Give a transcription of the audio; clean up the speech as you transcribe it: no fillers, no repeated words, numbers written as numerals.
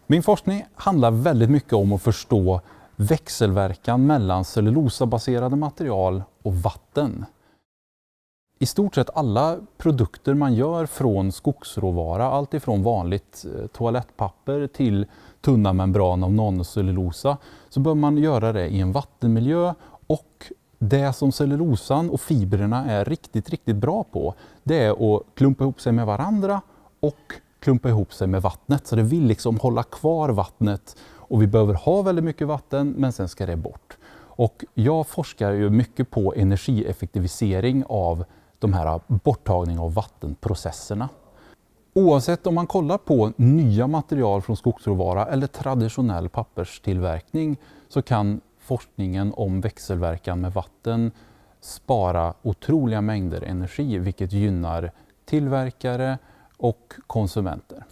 Min forskning handlar väldigt mycket om att förstå växelverkan mellan cellulosabaserade material och vatten. I stort sett alla produkter man gör från skogsråvara, allt ifrån vanligt toalettpapper till tunna membran av nanocellulosa, så bör man göra det i en vattenmiljö, och det som cellulosan och fibrerna är riktigt bra på, det är att klumpa ihop sig med varandra och klumpa ihop sig med vattnet. Så det vill liksom hålla kvar vattnet, och vi behöver ha väldigt mycket vatten, men sen ska det bort. Och jag forskar ju mycket på energieffektivisering av de här borttagning av vattenprocesserna. Oavsett om man kollar på nya material från skogsråvara eller traditionell papperstillverkning, så kan forskningen om växelverkan med vatten spara otroliga mängder energi, vilket gynnar tillverkare och konsumenter.